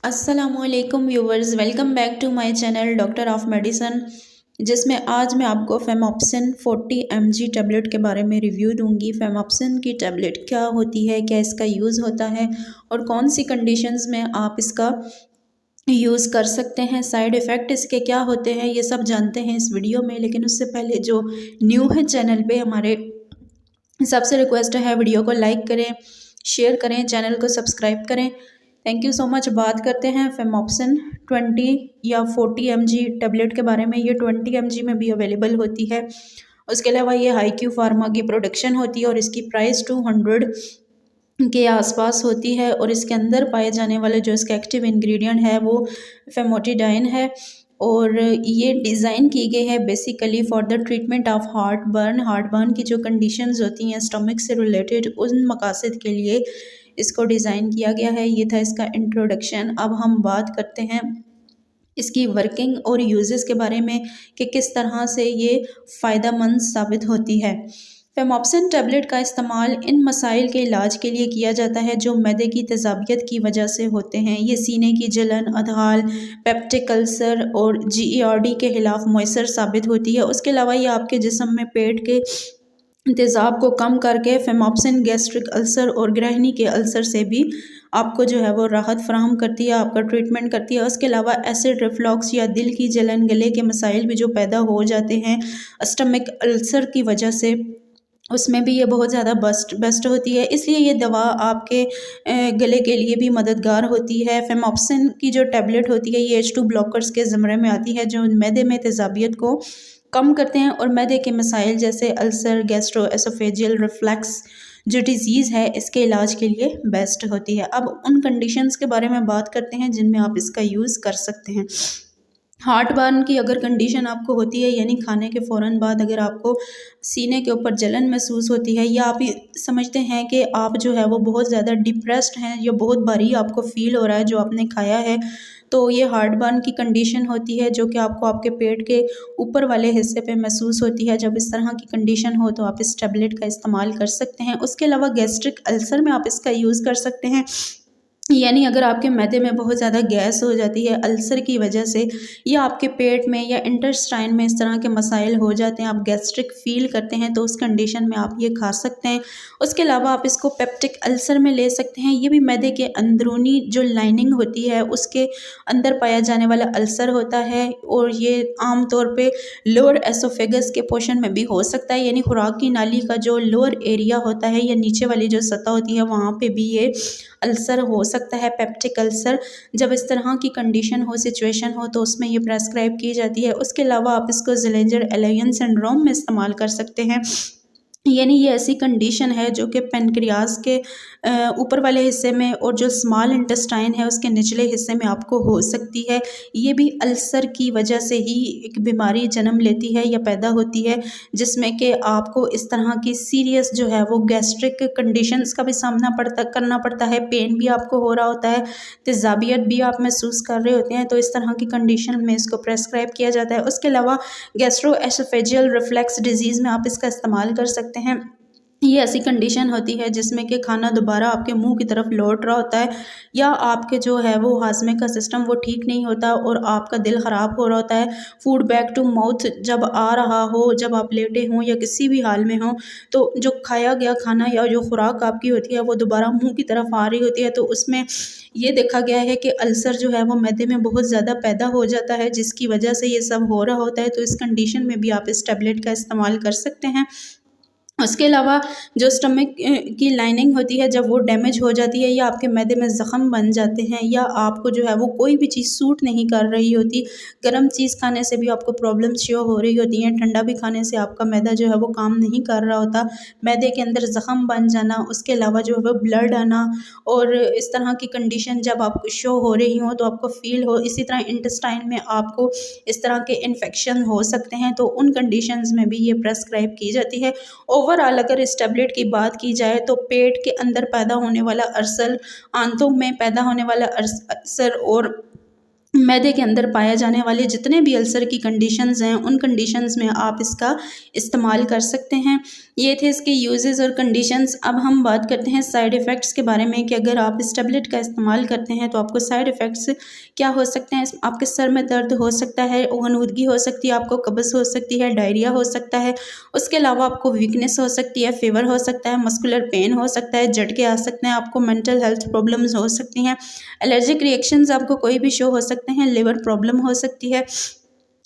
अस्सलामुअलैकुम viewers, welcome back to my channel doctor of medicine, जिसमें आज मैं आपको फेमॉप्सिन 40 mg टैबलेट के बारे में रिव्यू दूंगी। फेमॉप्सिन की टैबलेट क्या होती है, क्या इसका यूज़ होता है और कौन सी कंडीशंस में आप इसका यूज़ कर सकते हैं, साइड इफ़ेक्ट इसके क्या होते हैं, ये सब जानते हैं इस वीडियो में। लेकिन उससे पहले जो न्यू है चैनल पे, हमारे सबसे रिक्वेस्ट है वीडियो को लाइक करें, शेयर करें, चैनल को सब्सक्राइब करें। Thank you so much. बात करते हैं फेमॉप्सिन 20 या 40 mg टैबलेट के बारे में। ये 20 mg में भी अवेलेबल होती है। उसके अलावा ये हाईक्यू फार्मा की प्रोडक्शन होती है और इसकी प्राइस 200 के आसपास होती है। और इसके अंदर पाए जाने वाले जो इसका एक्टिव इंग्रेडिएंट है वो फेमोटिडाइन है। और ये डिज़ाइन की गई है basically for the treatment of heart burn की जो कंडीशंस होती हैं स्टमक से रिलेटेड, उन मकासद के लिए इसको डिज़ाइन किया गया है। ये था इसका इंट्रोडक्शन। अब हम बात करते हैं इसकी वर्किंग और यूजेस के बारे में कि किस तरह से ये फ़ायदेमंद साबित होती है। फेमॉप्सिन टैबलेट का इस्तेमाल इन मसाइल के इलाज के लिए किया जाता है जो मैदे की तेज़ाबियत की वजह से होते हैं। ये सीने की जलन, अधहाल, पेप्टिक अल्सर और GERD के खिलाफ मौसर साबित होती है। उसके अलावा ये आपके जिस्म में पेट के तेज़ाब को कम करके फेमॉप्सिन गैस्ट्रिक अल्सर और गृहिणी के अल्सर से भी आपको जो है वो राहत फ़राहम करती है, आपका ट्रीटमेंट करती है। उसके अलावा एसिड रिफ्लक्स या दिल की जलन, गले के मसाइल भी जो पैदा हो जाते हैं स्टमक अल्सर की वजह से, उसमें भी ये बहुत ज़्यादा बेस्ट होती है। इसलिए ये दवा आपके गले के लिए भी मददगार होती है। फेमॉप्सिन की जो टैबलेट होती है ये H2 ब्लॉकर्स के ज़मरे में आती है जो मैदे में तेज़ाबियत को कम करते हैं और मैदे के मसाइल जैसे अल्सर, गैस्ट्रो एसोफेजियल रिफ्लक्स जो डिज़ीज़ है इसके इलाज के लिए बेस्ट होती है। अब उन कंडीशंस के बारे में बात करते हैं जिनमें आप इसका यूज़ कर सकते हैं। हार्ट बर्न की अगर कंडीशन आपको होती है, यानी खाने के फ़ौरन बाद अगर आपको सीने के ऊपर जलन महसूस होती है या आप ये समझते हैं कि आप जो है वो बहुत ज़्यादा डिप्रेस्ड हैं या बहुत भारी आपको फ़ील हो रहा है जो आपने खाया है, तो ये हार्ट बर्न की कंडीशन होती है जो कि आपको आपके पेट के ऊपर वाले हिस्से पे महसूस होती है। जब इस तरह की कंडीशन हो तो आप इस टैबलेट का इस्तेमाल कर सकते हैं। उसके अलावा गैस्ट्रिक अल्सर में आप इसका यूज़ कर सकते हैं, यानी अगर आपके मैदे में बहुत ज़्यादा गैस हो जाती है अल्सर की वजह से, या आपके पेट में या इंटेस्टाइन में इस तरह के मसाइल हो जाते हैं, आप गैस्ट्रिक फ़ील करते हैं, तो उस कंडीशन में आप ये खा सकते हैं। उसके अलावा आप इसको पेप्टिक अल्सर में ले सकते हैं। ये भी मैदे के अंदरूनी जो लाइनिंग होती है उसके अंदर पाया जाने वाला अल्सर होता है और ये आम तौर पे लोअर एसोफेगस के पोर्शन में भी हो सकता है, यानी खुराक की नाली का जो लोअर एरिया होता है या नीचे वाली जो सतह होती है वहाँ पे भी ये अल्सर हो सकता है, पेप्टिक अल्सर। जब इस तरह की कंडीशन हो, सिचुएशन हो, तो उसमें ये प्रेस्क्राइब की जाती है। उसके अलावा आप इसको ज़िलेंजर-एलायन सिंड्रोम में इस्तेमाल कर सकते हैं, यानी ये ऐसी कंडीशन है जो कि पेनक्रियाज के ऊपर वाले हिस्से में और जो स्मॉल इंटेस्टाइन है उसके निचले हिस्से में आपको हो सकती है। ये भी अल्सर की वजह से ही एक बीमारी जन्म लेती है या पैदा होती है, जिसमें कि आपको इस तरह की सीरियस जो है वो गैस्ट्रिक कंडीशंस का भी सामना करना पड़ता है, पेन भी आपको हो रहा होता है, तेज़ाबियत भी आप महसूस कर रहे होते हैं, तो इस तरह की कंडीशन में इसको प्रेस्क्राइब किया जाता है। उसके अलावा गैस्ट्रो एसोफेजियल रिफ्लक्स डिजीज़ में आप इसका इस्तेमाल कर सकते हैं। ये ऐसी कंडीशन होती है जिसमें कि खाना दोबारा आपके मुंह की तरफ लौट रहा होता है, या आपके जो है वो हाजमे का सिस्टम वो ठीक नहीं होता और आपका दिल ख़राब हो रहा होता है। फूड बैक टू माउथ जब आ रहा हो, जब आप लेटे हों या किसी भी हाल में हों, तो जो खाया गया खाना या जो खुराक आपकी होती है वो दोबारा मुंह की तरफ आ रही होती है, तो उसमें ये देखा गया है कि अल्सर जो है वो मैदे में बहुत ज़्यादा पैदा हो जाता है, जिसकी वजह से ये सब हो रहा होता है। तो इस कंडीशन में भी आप इस टैबलेट का इस्तेमाल कर सकते हैं। उसके अलावा जो स्टमक की लाइनिंग होती है जब वो डैमेज हो जाती है या आपके मैदे में ज़ख़म बन जाते हैं, या आपको जो है वो कोई भी चीज़ सूट नहीं कर रही होती, गर्म चीज़ खाने से भी आपको प्रॉब्लम्स शो हो रही होती हैं, ठंडा भी खाने से आपका मैदा जो है वो काम नहीं कर रहा होता, मैदे के अंदर ज़ख़म बन जाना, उसके अलावा जो है वो ब्लड आना, और इस तरह की कंडीशन जब आपको शो हो रही हो तो आपको फ़ील हो, इसी तरह इंटेस्टाइन में आपको इस तरह के इन्फेक्शन हो सकते हैं, तो उन कंडीशंस में भी ये प्रेस्क्राइब की जाती है। ओवरऑल अगर इस टैबलेट की बात की जाए तो पेट के अंदर पैदा होने वाला अल्सर, आंतों में पैदा होने वाला अल्सर और मैदे के अंदर पाया जाने वाले जितने भी अल्सर की कंडीशंस हैं उन कंडीशंस में आप इसका इस्तेमाल कर सकते हैं। ये थे इसके यूजेस और कंडीशंस। अब हम बात करते हैं साइड इफ़ेक्ट्स के बारे में कि अगर आप इस टैबलेट का इस्तेमाल करते हैं तो आपको साइड इफ़ेक्ट्स क्या हो सकते हैं। आपके सर में दर्द हो सकता है, गनुदगी हो सकती है, आपको कब्ज़ हो सकती है, डायरिया हो सकता है, उसके अलावा आपको वीकनेस हो सकती है, फीवर हो सकता है, मस्कुलर पेन हो सकता है, झटके आ सकते हैं, आपको मेंटल हेल्थ प्रॉब्लम्स हो सकती हैं, एलर्जिक रिएक्शंस आपको कोई भी शो हो सकते हैं, लिवर प्रॉब्लम हो सकती है।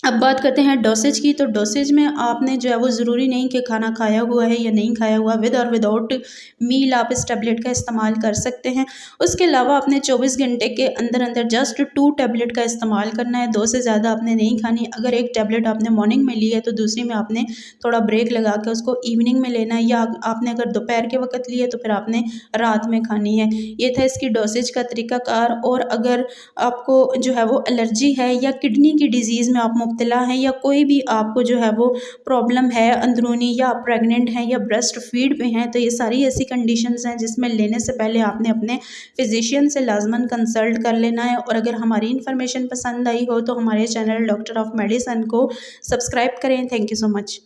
अब बात करते हैं डोसेज की। तो डोसेज में आपने जो है वो ज़रूरी नहीं कि खाना खाया हुआ है या नहीं खाया हुआ, विद और विदाउट मील आप इस टैबलेट का इस्तेमाल कर सकते हैं। उसके अलावा आपने 24 घंटे के अंदर अंदर जस्ट 2 टैबलेट का इस्तेमाल करना है, 2 से ज़्यादा आपने नहीं खानी। अगर एक टैबलेट आपने मॉर्निंग में ली है तो दूसरी में आपने थोड़ा ब्रेक लगा के उसको इवनिंग में लेना है, या आपने अगर दोपहर के वक्त ली है तो फिर आपने रात में खानी है। ये था इसकी डोसेज का तरीक़ाकार। और अगर आपको जो है वो एलर्जी है या किडनी की डिज़ीज़ में आप मुब्तला हैं, या कोई भी आपको जो है वो प्रॉब्लम है अंदरूनी, या आप प्रेग्नेंट हैं या ब्रेस्ट फीड पे हैं, तो ये सारी ऐसी कंडीशंस हैं जिसमें लेने से पहले आपने अपने फिजिशियन से लाजमन कंसल्ट कर लेना है। और अगर हमारी इन्फॉर्मेशन पसंद आई हो तो हमारे चैनल डॉक्टर ऑफ मेडिसिन को सब्सक्राइब करें। Thank you so much.